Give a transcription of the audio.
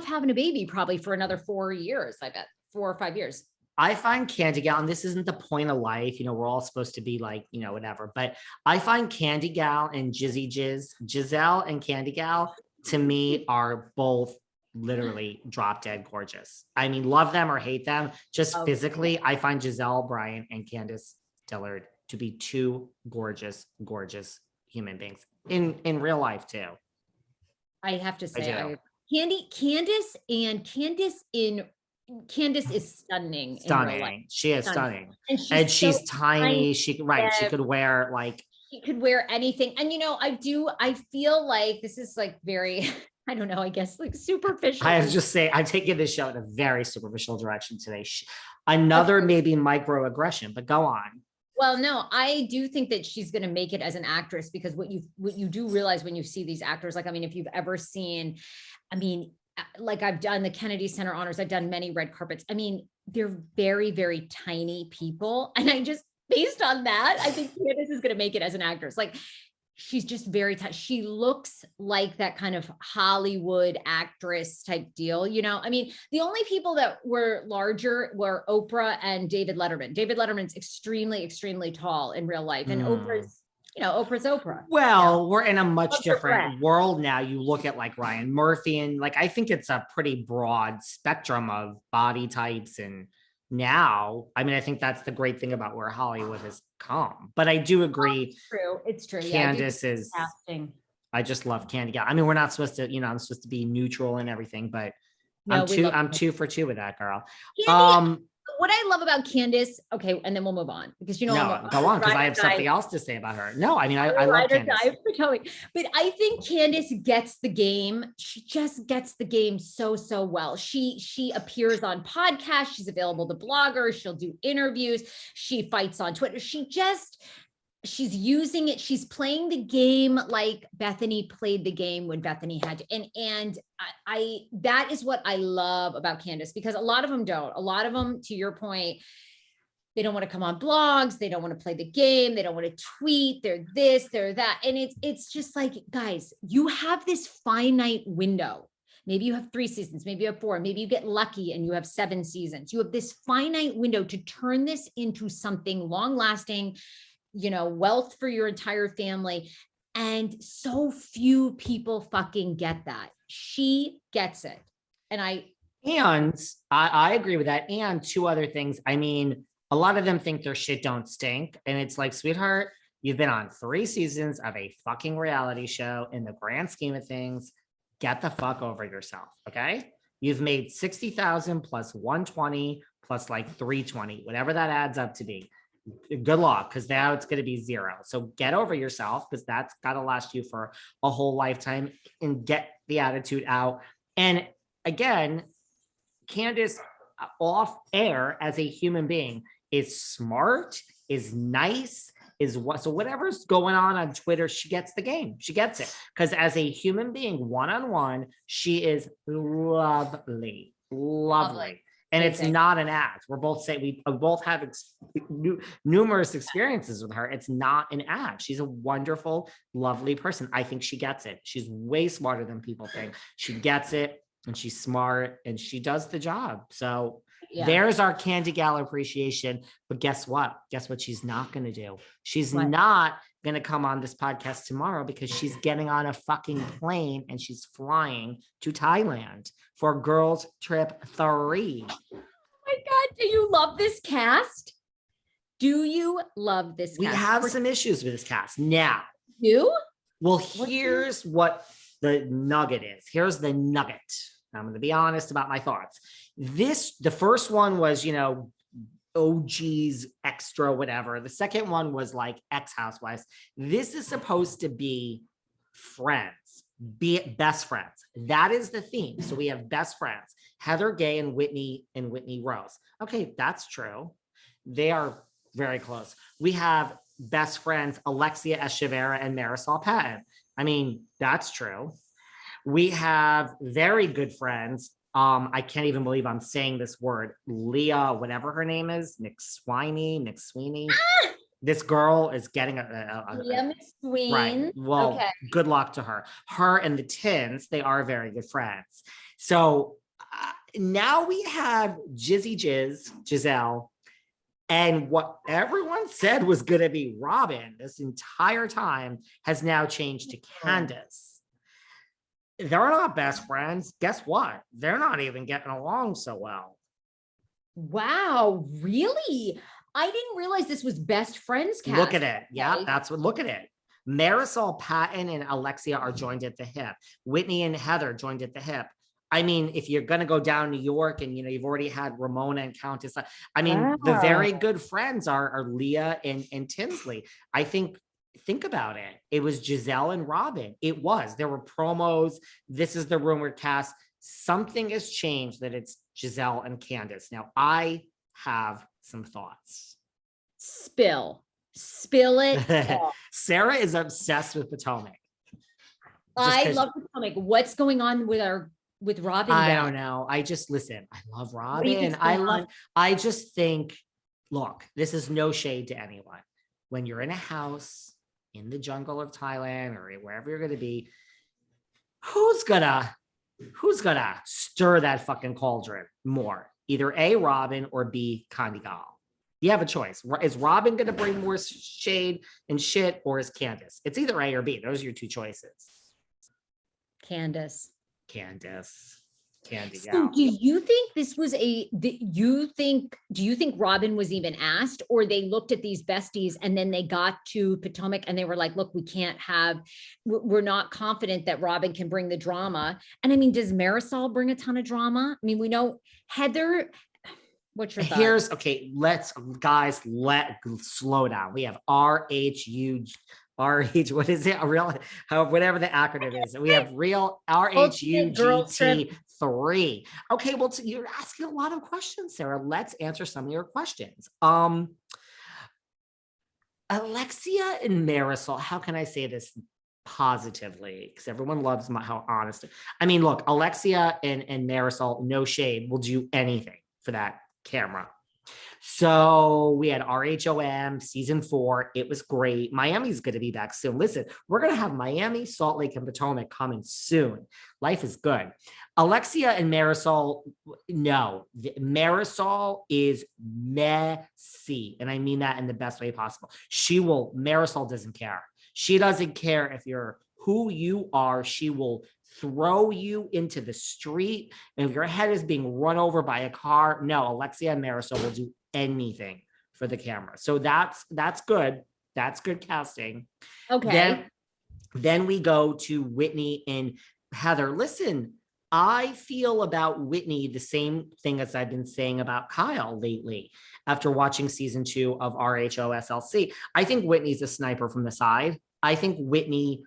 tough having a baby probably for another 4 years. I bet 4 or 5 years. I find Candy Gal, and this isn't the point of life, we're all supposed to be like, whatever, but I find Candy Gal and Gizelle and Candy Gal, to me, are both literally drop dead gorgeous. I mean, love them or hate them, just physically, I find Gizelle, Bryant, and Candiace Dillard to be two gorgeous, gorgeous human beings in real life too. I have to say, Candiace is stunning. In real life. She is stunning. And she's so tiny. She could wear anything. And I feel like this is like very, I don't know, I guess like superficial. I was just saying, I'm taking this show in a very superficial direction today. Another maybe microaggression, but go on. Well, no, I do think that she's going to make it as an actress, because what you do realize when you see these actors, like, I mean, if you've ever seen, like I've done the Kennedy Center Honors, I've done many red carpets. I mean, they're very, very tiny people. And based on that, I think Candiace is going to make it as an actress. Like, she's just very tiny. She looks like that kind of Hollywood actress type deal. I mean, the only people that were larger were Oprah and David Letterman. David Letterman's extremely, extremely tall in real life. And Oprah's Oprah. Well, we're in a much different world now. You look at like Ryan Murphy, and like, I think it's a pretty broad spectrum of body types. And now, I mean, I think that's the great thing about where Hollywood has come. But I do agree. It's true. Candiace is casting. I just love Candy Gal. I mean, we're not supposed to, I'm supposed to be neutral and everything, but I'm 2 for 2 with that girl. What I love about Candiace, okay, and then we'll move on, because go on, because I have something else to say about her. No, I mean, I love Candiace. But I think Candiace gets the game. She just gets the game so well. She appears on podcasts. She's available to bloggers. She'll do interviews. She fights on Twitter. She's using it. She's playing the game like Bethany played the game when Bethany had to. And I that is what I love about Candiace, because a lot of them don't. A lot of them, to your point, they don't want to come on blogs. They don't want to play the game. They don't want to tweet. They're this, they're that. And it's just like, guys, you have this finite window. Maybe you have 3 seasons, maybe you have 4, maybe you get lucky and you have 7 seasons. You have this finite window to turn this into something long lasting, wealth for your entire family. And so few people fucking get that. She gets it. And I agree with that. And 2 other things. I mean, a lot of them think their shit don't stink. And it's like, sweetheart, you've been on 3 seasons of a fucking reality show. In the grand scheme of things, get the fuck over yourself. Okay. You've made 60,000 plus 120 plus like 320, whatever that adds up to be. Good luck, because now it's going to be 0. So get over yourself, because that's got to last you for a whole lifetime, and get the attitude out. And again, Candiace, off air as a human being, is smart, is nice, so whatever's going on Twitter, she gets the game. She gets it, because as a human being, one-on-one, she is lovely. And it's not an act. We're both saying we both have numerous experiences with her. It's not an act. She's a wonderful, lovely person. I think she gets it. She's way smarter than people think. She gets it, and she's smart, and she does the job. So there's our Candy Gal appreciation. But guess what? Guess what she's not going to do? She's not going to come on this podcast tomorrow, because she's getting on a fucking plane and she's flying to Thailand for Girls Trip 3. Oh my God. Do you love this cast? Do you love this cast? We have some issues with this cast now. Well, here's what the nugget is. Here's the nugget. I'm going to be honest about my thoughts. The first one was, OG's extra, whatever. The second one was like ex-Housewives. This is supposed to be friends, be it best friends. That is the theme. So we have best friends, Heather Gay and Whitney Rose. Okay, that's true. They are very close. We have best friends, Alexia Echeverria and Marisol Patton. I mean, that's true. We have very good friends. I can't even believe I'm saying this word. Leah, whatever her name is, McSweeney. This girl is getting Leah McSween. Right. Well, good luck to her. Her and the Tins, they are very good friends. So now we have Gizelle, and what everyone said was going to be Robyn this entire time has now changed to Candiace. They're not best friends. Guess what? They're not even getting along so well. Wow, really? I didn't realize this was best friends cast. Look at it. Yeah, that's what, look at it. Marisol, Patton, and Alexia are joined at the hip. Whitney and Heather joined at the hip. I mean, if you're going to go down New York and, you've already had Ramona and Countess, I mean, the very good friends are Leah and Tinsley. I think about it. It was Gizelle and Robyn. There were promos. This is the rumored cast. Something has changed that it's Gizelle and Candiace. Now, I have some thoughts. Spill it. Sarah is obsessed with Potomac. I love Potomac. What's going on with Robyn? I don't know. I love Robyn. I just think, look, this is no shade to anyone. When you're in a house in the jungle of Thailand or wherever you're going to be, who's gonna stir that fucking cauldron more? Either A, Robyn, or B, Candiace. You have a choice. Is Robyn going to bring more shade and shit, or is Candiace? It's either A or B. Those are your two choices. Candiace. So do you think this was do you think Robyn was even asked, or they looked at these besties and then they got to Potomac and they were like, look, we're not confident that Robyn can bring the drama. And I mean, does Marisol bring a ton of drama? I mean, we know Heather. What's your thoughts? Let's slow down. We have what is it? Whatever the acronym is. We have real RHUGT3. Okay, well, you're asking a lot of questions, Sarah. Let's answer some of your questions. Alexia and Marisol, how can I say this positively? Because everyone loves how honest. I mean, look, Alexia and Marisol, no shade, will do anything for that camera. So we had RHOM season 4. It was great. Miami's going to be back soon. Listen, we're going to have Miami, Salt Lake, and Potomac coming soon. Life is good. Alexia and Marisol, no. Marisol is messy. And I mean that in the best way possible. Marisol doesn't care. She doesn't care if you're who you are. She will throw you into the street. And if your head is being run over by a car, no, Alexia and Marisol will do anything for the camera. So that's good. That's good casting. Okay. Then we go to Whitney and Heather. Listen, I feel about Whitney the same thing as I've been saying about Kyle lately after watching season 2 of RHOSLC. I think Whitney's a sniper from the side. I think Whitney